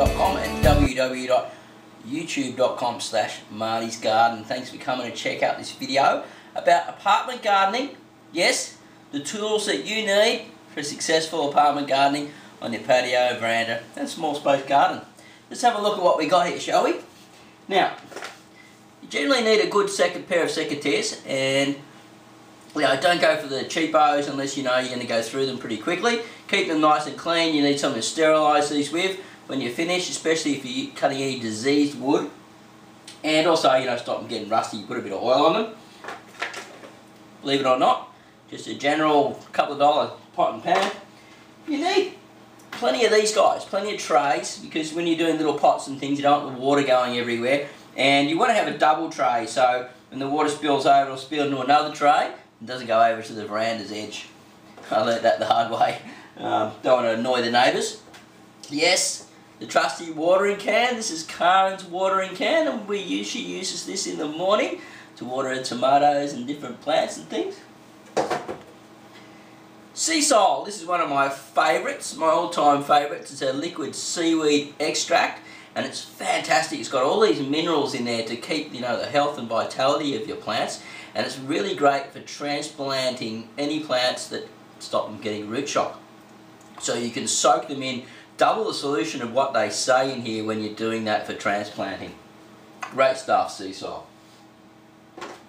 patreon.com and www.youtube.com/martysgarden. Thanks for coming and check out this video about apartment gardening. Yes, the tools that you need for successful apartment gardening on your patio, veranda and small space garden. Let's have a look at what we got here, shall we? Now, you generally need a good pair of secateurs, and don't go for the cheapos unless you know you're going to go through them pretty quickly. Keep them nice and clean. You need something to sterilise these with when you're finished, especially if you're cutting any diseased wood. And also, stop them getting rusty. You put a bit of oil on them. Believe it or not, just a general couple of dollar pot and pan. You need plenty of these guys, plenty of trays, because when you're doing little pots and things, you don't want the water going everywhere. And you want to have a double tray, so when the water spills over, it'll spill into another tray. It doesn't go over to the veranda's edge. I learnt that the hard way. Don't want to annoy the neighbours. Yes, the trusty watering can. This is Karen's watering can, and she uses this in the morning to water her tomatoes and different plants and things. Sea salt. This is one of my favourites, my all-time favourites. It's a liquid seaweed extract, and it's fantastic. It's got all these minerals in there to keep, the health and vitality of your plants, and it's really great for transplanting any plants that stop them getting root shock. So you can soak them in double the solution of what they say in here when you're doing that for transplanting. Great stuff, sea salt.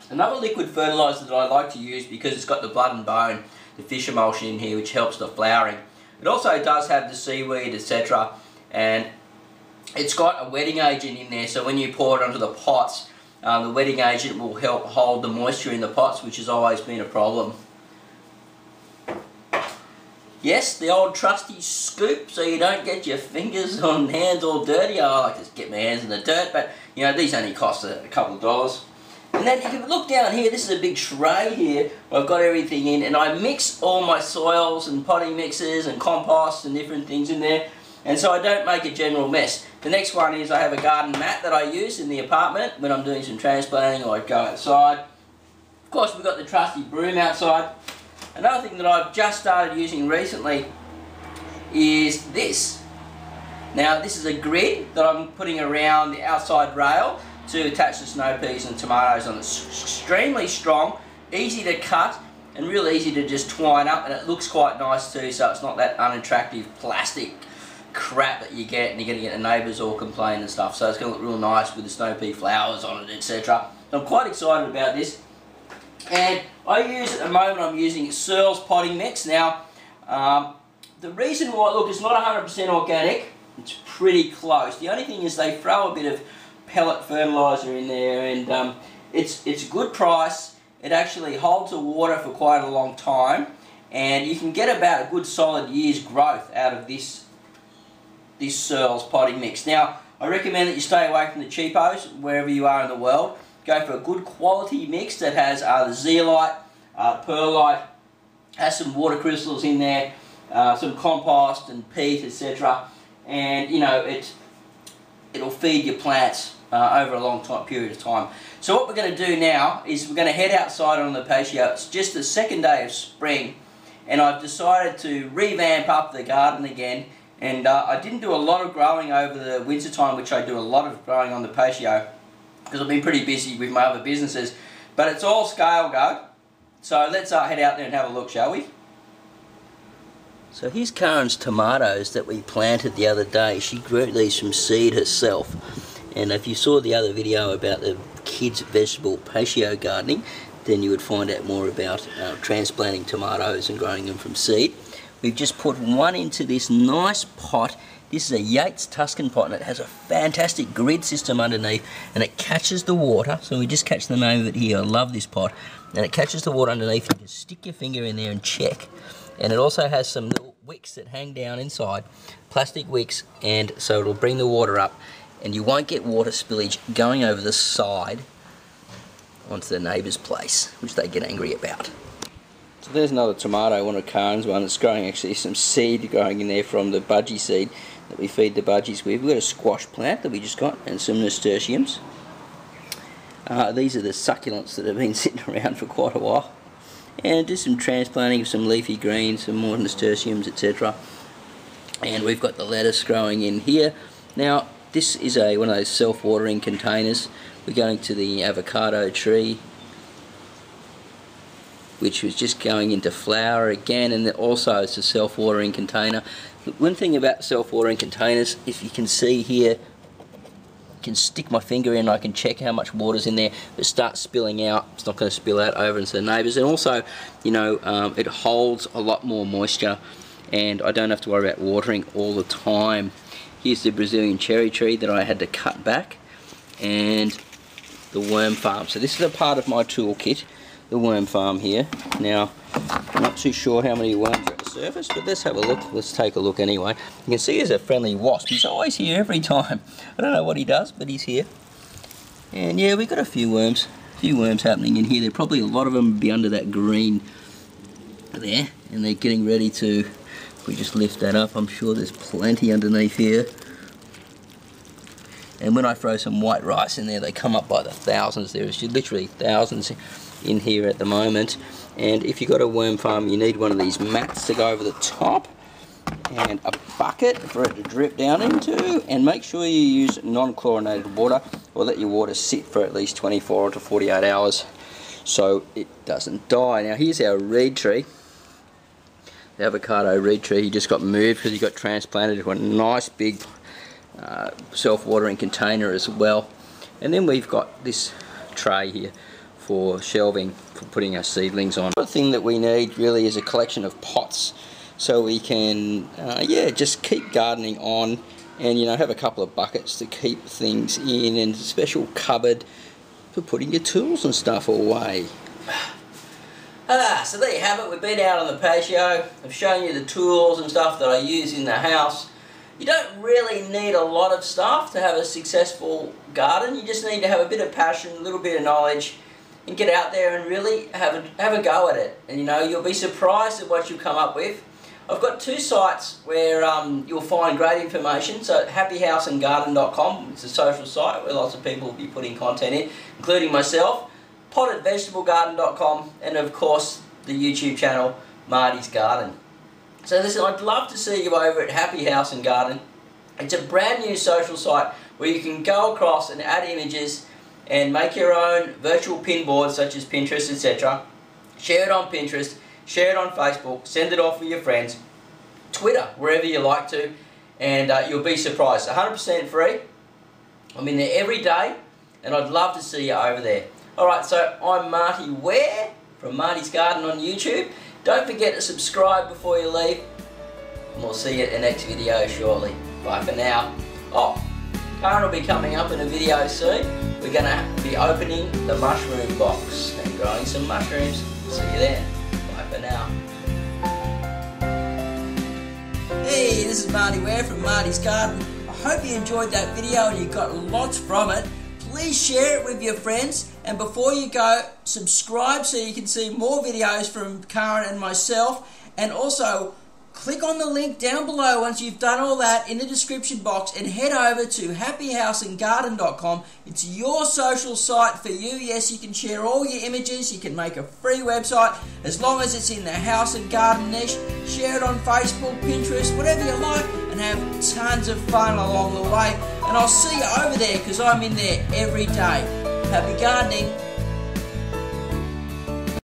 Another liquid fertiliser that I like to use, because it's got the blood and bone, the fish emulsion in here, which helps the flowering. It also does have the seaweed, etc., and it's got a wetting agent in there, so when you pour it onto the pots, the wetting agent will help hold the moisture in the pots, which has always been a problem. Yes, the old trusty scoop, so you don't get your fingers on hands all dirty. I like to get my hands in the dirt, but these only cost a couple of dollars. And then you can look down here. This is a big tray here where I've got everything in, and I mix all my soils and potting mixes and compost and different things in there, and so I don't make a general mess. The next one is I have a garden mat that I use in the apartment when I'm doing some transplanting or I go outside. Of course, we've got the trusty broom outside. Another thing that I've just started using recently is this. Now, this is a grid that I'm putting around the outside rail to attach the snow peas and tomatoes on. It's extremely strong, easy to cut, and real easy to just twine up, and it looks quite nice too, so it's not that unattractive plastic crap that you get, and you're going to get the neighbours all complain and stuff. So it's going to look real nice with the snow pea flowers on it, etc. So I'm quite excited about this. And I use, at the moment, I'm using Searles potting mix. Now, the reason why, look, it's not 100% organic. It's pretty close. The only thing is they throw a bit of pellet fertiliser in there, and it's a good price. It actually holds the water for quite a long time, and you can get about a good solid year's growth out of this Searles potting mix. Now, I recommend that you stay away from the cheapos wherever you are in the world. Go for a good quality mix that has the zeolite, perlite, has some water crystals in there, some compost and peat, etc. And it'll feed your plants over a long period of time. So what we're going to do now is we're going to head outside on the patio. It's just the second day of spring, and I've decided to revamp up the garden again. And I didn't do a lot of growing over the winter time, which I do a lot of growing on the patio, because I've been pretty busy with my other businesses. But it's all scale go. So let's head out there and have a look, shall we? So here's Karen's tomatoes that we planted the other day. She grew these from seed herself. And if you saw the other video about the kids' vegetable patio gardening, then you would find out more about transplanting tomatoes and growing them from seed. We've just put one into this nice pot. This is a Yates Tuscan pot, and it has a fantastic grid system underneath, and it catches the water. So we just catch the name of it here. I love this pot. And it catches the water underneath. You can stick your finger in there and check. And it also has some little wicks that hang down inside, plastic wicks, and so it'll bring the water up, and you won't get water spillage going over the side onto the neighbour's place, which they get angry about. So there's another tomato, one of Karen's one. It's growing actually some seed growing in there from the budgie seed that we feed the budgies with. We've got a squash plant that we just got and some nasturtiums. These are the succulents that have been sitting around for quite a while. And just some transplanting of some leafy greens, some more nasturtiums, etc. And we've got the lettuce growing in here. Now this is one of those self-watering containers. We're going to the avocado tree, which was just going into flower again, and also it's a self-watering container. One thing about self-watering containers, if you can see here, I can stick my finger in, I can check how much water's in there. If it starts spilling out, it's not going to spill out over into the neighbours. And also, you know, it holds a lot more moisture, and I don't have to worry about watering all the time. Here's the Brazilian cherry tree that I had to cut back, and the worm farm. So this is a part of my toolkit, the worm farm here. Now, I'm not too sure how many worms are at the surface, but let's have a look. Let's take a look anyway. You can see there's a friendly wasp. He's always here every time. I don't know what he does, but he's here. And yeah, we've got a few worms happening in here. There probably a lot of them be under that green there, and they're getting ready to, if we just lift that up, I'm sure there's plenty underneath here. And when I throw some white rice in there, they come up by the thousands. There's literally thousands in here at the moment. And if you've got a worm farm, you need one of these mats to go over the top, and a bucket for it to drip down into, and make sure you use non-chlorinated water, or let your water sit for at least 24 to 48 hours so it doesn't die. Now here's our reed tree, the avocado reed tree. He just got moved because he got transplanted into a nice big self-watering container as well. And then we've got this tray here for shelving, for putting our seedlings on. The thing that we need really is a collection of pots, so we can yeah, just keep gardening on, and you know, have a couple of buckets to keep things in, and a special cupboard for putting your tools and stuff away. So there you have it. We've been out on the patio. I've shown you the tools and stuff that I use in the house. You don't really need a lot of stuff to have a successful garden. You just need to have a bit of passion, a little bit of knowledge, and get out there and really have a go at it. And you know, you'll be surprised at what you'll come up with. I've got two sites where you'll find great information. So happyhouseandgarden.com, it's a social site where lots of people will be putting content in, including myself. Pottedvegetablegarden.com, and of course the YouTube channel Marty's Garden. So listen, I'd love to see you over at Happy House and Garden. It's a brand new social site where you can go across and add images and make your own virtual pin boards such as Pinterest, etc. Share it on Pinterest, share it on Facebook, send it off with your friends, Twitter, wherever you like to, and you'll be surprised. 100% free. I'm in there every day, and I'd love to see you over there. Alright, so I'm Marty Ware from Marty's Garden on YouTube. Don't forget to subscribe before you leave, and we'll see you at the next video shortly. Bye for now. Oh, Karen will be coming up in a video soon. We're going to be opening the mushroom box and growing some mushrooms. See you then. Bye for now. Hey, this is Marty Ware from Marty's Garden. I hope you enjoyed that video and you got lots from it. Please share it with your friends, and before you go, subscribe so you can see more videos from Karen and myself, and also click on the link down below once you've done all that in the description box, and head over to happyhouseandgarden.com. It's your social site for you. Yes, you can share all your images, you can make a free website as long as it's in the house and garden niche. Share it on Facebook, Pinterest, whatever you like, and have tons of fun along the way. And I'll see you over there because I'm in there every day. Happy gardening.